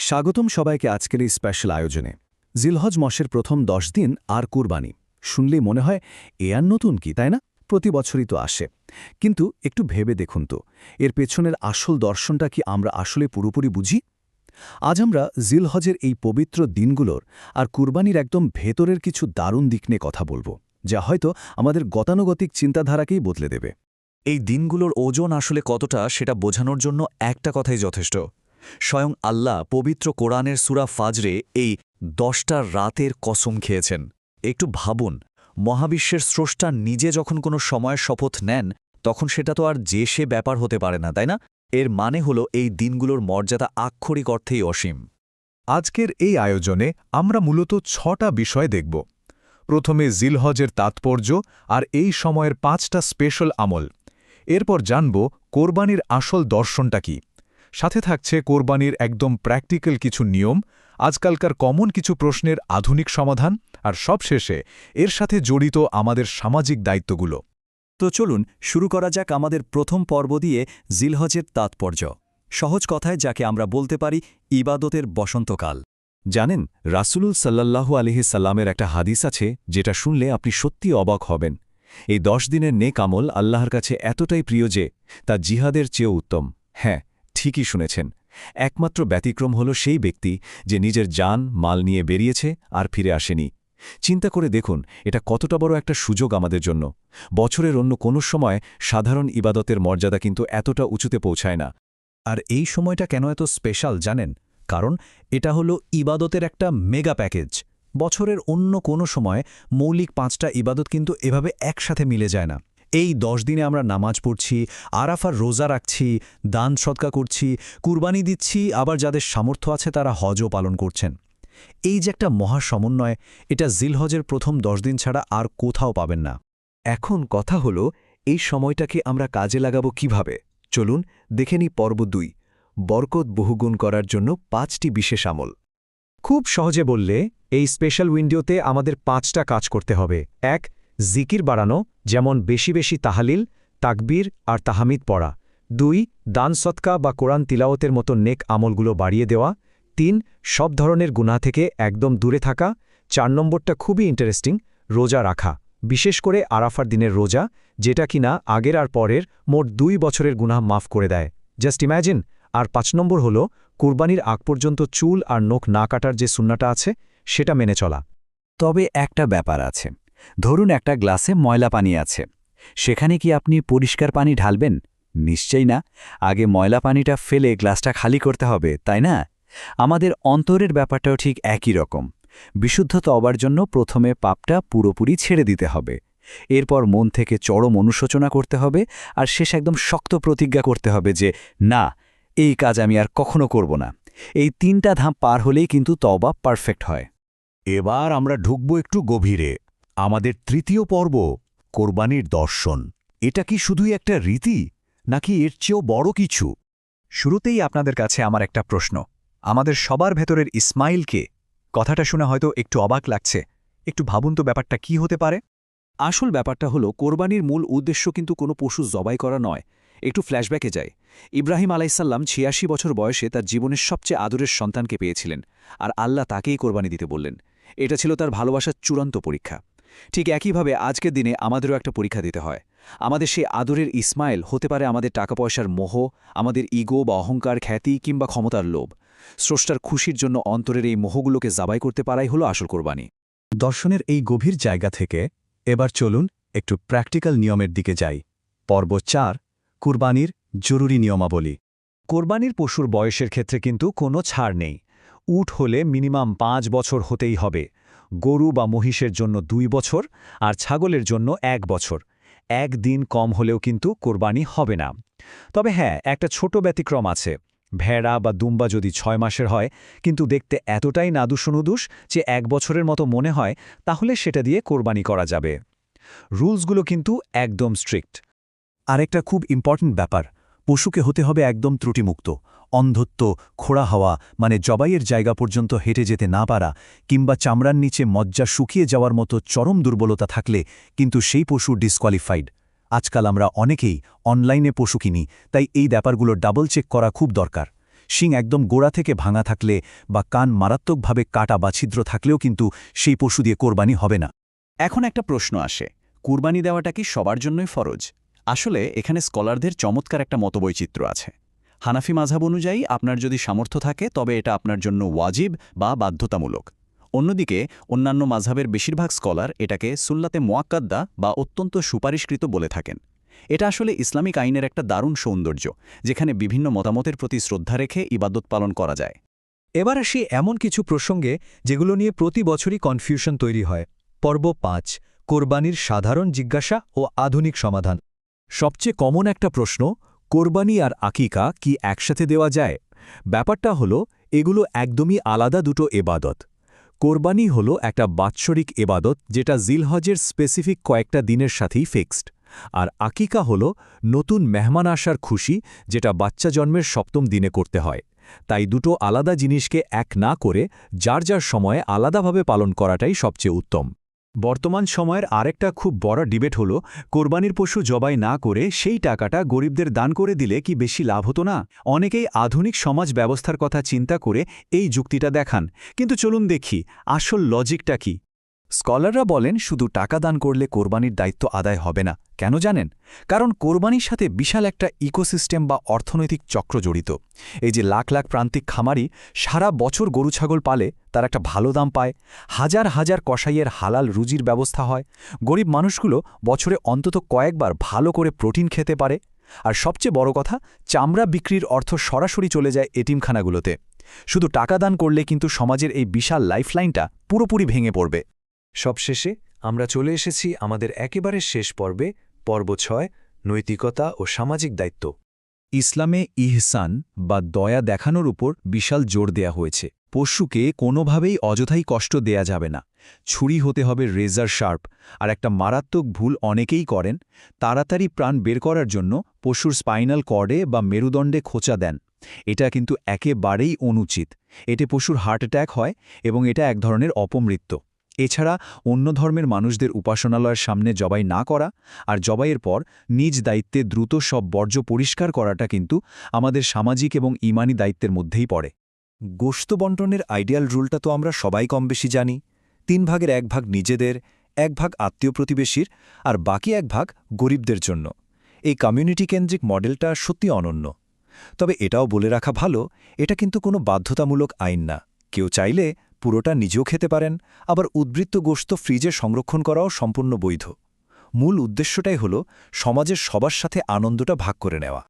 স্বাগতম সবাইকে আজকের এই স্পেশাল আয়োজনে। জিলহজ মাসের প্রথম 10 দিন আর কুরবানি শুনলেই মনে হয় এ আর নতুন কি, তাই না? প্রতি বছরই তো আসে। কিন্তু একটু ভেবে দেখুন তো, এর পেছনের আসল দর্শনটা কি আমরা আসলে পুরোপুরি বুঝি? আজ আমরা জিলহজের এই পবিত্র দিনগুলোর আর কুরবানির একদম ভেতরের কিছু দারুণ দিক নিয়ে কথা বলবো, যা হয়তো আমাদের গতানুগতিক চিন্তাধারাকেই বদলে দেবে। এই দিনগুলোর ওজন আসলে কতটা সেটা বোঝানোর জন্য একটা কথাই যথেষ্ট। স্বয়ং আল্লাহ পবিত্র কোরআনের সূরা ফাজরে এই 10টা রাতের কসম খেয়েছেন। একটু ভাবুন, মহাবিশ্বের স্রষ্টা নিজে যখন কোনো সময়ের শপথ নেন, তখন সেটা তো আর যে সে ব্যাপার হতে পারে না, তাই না? এর মানে হলো এই দিনগুলোর মর্যাদা আক্ষরিক অর্থেই অসীম। আজকের এই আয়োজনে আমরা মূলত 6টা বিষয় দেখব। প্রথমে জিলহজের তাৎপর্য আর এই সময়ের 5টা স্পেশাল আমল। এরপর জানব কোরবানির আসল দর্শনটা কি। সাথে থাকছে কোরবানির একদম প্র্যাকটিক্যাল কিছু নিয়ম, আজকালকার কমন কিছু প্রশ্নের আধুনিক সমাধান, আর সবশেষে এর সাথে জড়িত আমাদের সামাজিক দায়িত্বগুলো। তো চলুন শুরু করা যাক আমাদের প্রথম পর্ব দিয়ে জিলহজের তাৎপর্য। সহজ কথায় যাকে আমরা বলতে পারি ইবাদতের বসন্তকাল। জানেন, রাসূলুল্লাহ সাল্লাল্লাহু আলাইহি সাল্লামের একটা হাদিস আছে যেটা শুনলে আপনি সত্যি অবাক হবেন। এই 10 দিনের নেক আমল আল্লাহর কাছে এতটাই প্রিয় যে তা জিহাদের চেয়েও উত্তম। হ্যাঁ, ঠিকই শুনেছেন। একমাত্র ব্যতিক্রম হল সেই ব্যক্তি যে নিজের জান মাল নিয়ে বেরিয়েছে আর ফিরে আসেনি। চিন্তা করে দেখুন, এটা কতটা বড় একটা সুযোগ আমাদের জন্য। বছরের অন্য কোনো সময় সাধারণ ইবাদতের মর্যাদা কিন্তু এতটা উঁচুতে পৌঁছায় না। আর এই সময়টা কেন এত স্পেশাল জানেন? কারণ এটা হলো ইবাদতের একটা মেগা প্যাকেজ। বছরের অন্য কোনো সময় মৌলিক 5টা ইবাদত কিন্তু এভাবে একসাথে মিলে যায় না। এই 10 দিনে আমরা নামাজ পড়ছি, আরাফার রোজা রাখছি, দান সদকা করছি, কুরবানি দিচ্ছি, আবার যাদের সামর্থ্য আছে তারা হজও পালন করছেন। এই যে একটা মহা সমন্বয়, এটা জিলহজের প্রথম 10 দিন ছাড়া আর কোথাও পাবেন না। এখন কথা হলো, এই সময়টাকে আমরা কাজে লাগাবো কিভাবে? চলুন দেখে নিই পর্ব 2, বরকত বহুগুণ করার জন্য 5টি বিশেষ আমল। খুব সহজে বললে এই স্পেশাল উইন্ডোতে আমাদের 5টা কাজ করতে হবে। 1. জিকির বাড়ানো, যেমন বেশি বেশি তাহালিল, তাকবীর আর তাহামিদ পড়া। 2. দান সৎকা বা কোরআন তিলাওয়াতের মতো নেক আমলগুলো বাড়িয়ে দেওয়া। 3. সব ধরনের গুনাহ থেকে একদম দূরে থাকা। 4 নম্বরটা খুবই ইন্টারেস্টিং, রোজা রাখা, বিশেষ করে আরাফার দিনের রোজা, যেটা কিনা আগের আর পরের মোট 2 বছরের গুনাহ মাফ করে দেয়। Just imagine. আর 5 নম্বর হল কুরবানির আগ পর্যন্ত চুল আর নখ না কাটার যে সুন্নাটা আছে সেটা মেনে চলা। তবে একটা ব্যাপার আছে। ধরুন একটা গ্লাসে ময়লা পানি আছে, সেখানে কি আপনি পরিষ্কার পানি ঢালবেন? নিশ্চয়ই না। আগে ময়লা পানিটা ফেলে গ্লাসটা খালি করতে হবে, তাই না? আমাদের অন্তরের ব্যাপারটাও ঠিক একই রকম। বিশুদ্ধ তওবার জন্য প্রথমে পাপটা পুরোপুরি ছেড়ে দিতে হবে, এরপর মন থেকে চরম অনুশোচনা করতে হবে, আর শেষ একদম শক্ত প্রতিজ্ঞা করতে হবে যে না, এই কাজ আমি আর কখনো করব না। এই 3টা ধাপ পার হলেই কিন্তু তওবা পারফেক্ট হয়। এবার আমরা ঢুকব একটু গভীরে। আমাদের তৃতীয় পর্ব, কোরবানির দর্শন। এটা কি শুধুই একটা রীতি, নাকি এর চেয়েও বড় কিছু? শুরুতেই আপনাদের কাছে আমার একটা প্রশ্ন। আমাদের সবার ভেতরের ইসমাইল কে? কথাটা শুনে হয়তো একটু অবাক লাগছে। একটু ভাবুন তো ব্যাপারটা কি হতে পারে। আসল ব্যাপারটা হলো, কোরবানির মূল উদ্দেশ্য কিন্তু কোনো পশু জবাই করা নয়। একটু ফ্ল্যাশব্যাকে যাই। ইব্রাহিম আলাইসাল্লাম 86 বছর বয়সে তার জীবনের সবচেয়ে আদরের সন্তানকে পেয়েছিলেন, আর আল্লাহ তাকেই কোরবানি দিতে বললেন। এটা ছিল তার ভালোবাসার চূড়ান্ত পরীক্ষা। ঠিক একইভাবে আজকের দিনে আমাদেরও একটা পরীক্ষা দিতে হয়। আমাদের সেই আদরের ইসমাইল হতে পারে আমাদের টাকা পয়সার মোহ, আমাদের ইগো বা অহংকার, খ্যাতি কিংবা ক্ষমতার লোভ। স্রষ্টার খুশির জন্য অন্তরের এই মোহগুলোকে জবাই করতে পারাই হলো আসল কোরবানি। দর্শনের এই গভীর জায়গা থেকে এবার চলুন একটু প্র্যাকটিক্যাল নিয়মের দিকে যাই। পর্ব 4, কুরবানির জরুরি নিয়মাবলী। কোরবানির পশুর বয়সের ক্ষেত্রে কিন্তু কোনো ছাড় নেই। উট হলে মিনিমাম 5 বছর হতেই হবে, গরু বা মহিষের জন্য 2 বছর, আর ছাগলের জন্য 1 বছর। 1 দিন কম হলেও কিন্তু কোরবানি হবে না। তবে হ্যাঁ, একটা ছোট ব্যতিক্রম আছে। ভেড়া বা দুম্বা যদি 6 মাসের হয় কিন্তু দেখতে এতটাই নাদুসনুদুস যে 1 বছরের মতো মনে হয়, তাহলে সেটা দিয়ে কোরবানি করা যাবে। রুলসগুলো কিন্তু একদম স্ট্রিক্ট। আরেকটা খুব ইম্পর্ট্যান্ট ব্যাপার, পশুকে হতে হবে একদম ত্রুটিমুক্ত। অন্ধত্ব, খোড়া হওয়া মানে জবাইয়ের জায়গা পর্যন্ত হেঁটে যেতে না পারা, কিংবা চামড়ার নিচে মজ্জা শুকিয়ে যাওয়ার মতো চরম দুর্বলতা থাকলে কিন্তু সেই পশু ডিসকোয়ালিফাইড। আজকাল আমরা অনেকেই অনলাইনে পশু কিনি, তাই এই ব্যাপারগুলো ডাবল চেক করা খুব দরকার। শিং একদম গোড়া থেকে ভাঙা থাকলে বা কান মারাত্মকভাবে কাটা বা ছিদ্র থাকলেও কিন্তু সেই পশু দিয়ে কোরবানি হবে না। এখন একটা প্রশ্ন আসে, কুরবানি দেওয়াটা কি সবার জন্যই ফরজ? আসলে এখানে স্কলারদের চমৎকার একটা মতবৈচিত্র্য আছে। হানাফি মাযহাব অনুযায়ী আপনার যদি সামর্থ্য থাকে তবে এটা আপনার জন্য ওয়াজিব বা বাধ্যতামূলক। অন্যদিকে অন্যান্য মাযহাবের বেশিরভাগ স্কলার এটাকে সুন্নাতে মুআক্কাদা বা অত্যন্ত সুপারিশকৃত বলে থাকেন। এটা আসলে ইসলামিক আইনের একটা দারুণ সৌন্দর্য, যেখানে বিভিন্ন মতামতের প্রতি শ্রদ্ধা রেখে ইবাদত পালন করা যায়। এবার আসি এমন কিছু প্রসঙ্গে যেগুলো নিয়ে প্রতি বছরই কনফিউশন তৈরি হয়। পর্ব ৫, কোরবানির সাধারণ জিজ্ঞাসা ও আধুনিক সমাধান। সবচেয়ে কমন একটা প্রশ্ন, কোরবানি আর আকিকা কি একসাথে দেওয়া যায়? ব্যাপারটা হলো, এগুলো একদমই আলাদা দুটো এবাদত। কোরবানি হলো একটা বাৎসরিক এবাদত যেটা জিলহজের স্পেসিফিক কয়েকটা দিনের সাথেই ফিক্সড। আর আকিকা হলো নতুন মেহমান আসার খুশি, যেটা বাচ্চা জন্মের ৭ম দিনে করতে হয়। তাই দুটো আলাদা জিনিসকে এক না করে যার যার সময়ে আলাদাভাবে পালন করাটাই সবচেয়ে উত্তম। বর্তমান সময়ের আরেকটা খুব বড় ডিবেট হলো, কোরবানির পশু জবাই না করে সেই টাকাটা গরিবদের দান করে দিলে কি বেশি লাভ হতো না? অনেকেই আধুনিক সমাজ ব্যবস্থার কথা চিন্তা করে এই যুক্তিটা দেখান, কিন্তু চলুন দেখি আসল লজিকটা কি। স্কলাররা বলেন শুধু টাকা দান করলে কোরবানির দায়িত্ব আদায় হবে না। কেন জানেন? কারণ কোরবানির সাথে বিশাল একটা ইকোসিস্টেম বা অর্থনৈতিক চক্র জড়িত। এই যে লাখ লাখ প্রান্তিক খামারি সারা বছর গরু ছাগল পালে, তার একটা ভালো দাম পায়, হাজার হাজার কসাইয়ের হালাল রুজির ব্যবস্থা হয়, গরিব মানুষগুলো বছরে অন্তত কয়েকবার ভালো করে প্রোটিন খেতে পারে, আর সবচেয়ে বড় কথা, চামড়া বিক্রির অর্থ সরাসরি চলে যায় এতিমখানাগুলোতে। শুধু টাকা দান করলে কিন্তু সমাজের এই বিশাল লাইফলাইনটা পুরোপুরি ভেঙে পড়বে। সবশেষে আমরা চলে এসেছি আমাদের একেবারে শেষ পর্বে, পর্ব ৬, নৈতিকতা ও সামাজিক দায়িত্ব। ইসলামে ইহসান বা দয়া দেখানোর উপর বিশাল জোর দেয়া হয়েছে। পশুকে কোনোভাবেই অযথাই কষ্ট দেয়া যাবে না। ছুরি হতে হবে রেজার শার্প। আর একটা মারাত্মক ভুল অনেকেই করেন, তাড়াতাড়ি প্রাণ বের করার জন্য পশুর স্পাইনাল কর্ডে বা মেরুদণ্ডে খোঁচা দেন। এটা কিন্তু একেবারেই অনুচিত। এতে পশুর হার্ট অ্যাটাক হয় এবং এটা এক ধরনের অপমৃত্যু। এছাড়া অন্য ধর্মের মানুষদের উপাসনালয়ের সামনে জবাই না করা আর জবাইয়ের পর নিজ দায়িত্বে দ্রুত সব বর্জ্য পরিষ্কার করাটা কিন্তু আমাদের সামাজিক এবং ঈমানি দায়িত্বের মধ্যেই পড়ে। গোশত বন্টনের আইডিয়াল রুলটা তো আমরা সবাই কম বেশি জানি। 3 ভাগের 1 ভাগ নিজেদের, 1 ভাগ আত্মীয় প্রতিবেশীর, আর বাকি 1 ভাগ গরিবদের জন্য। এই কমিউনিটি কেন্দ্রিক মডেলটা সত্যি অনন্য। তবে এটাও বলে রাখা ভালো, এটা কিন্তু কোনো বাধ্যতামূলক আইন না। কেউ চাইলে পুরোটা নিজেও খেতে পারেন, আবার উদ্বৃত্ত গোশত ফ্রিজে সংরক্ষণ করাও সম্পূর্ণ বৈধ। মূল উদ্দেশ্যটাই হল সমাজের সবার সাথে আনন্দটা ভাগ করে নেওয়া।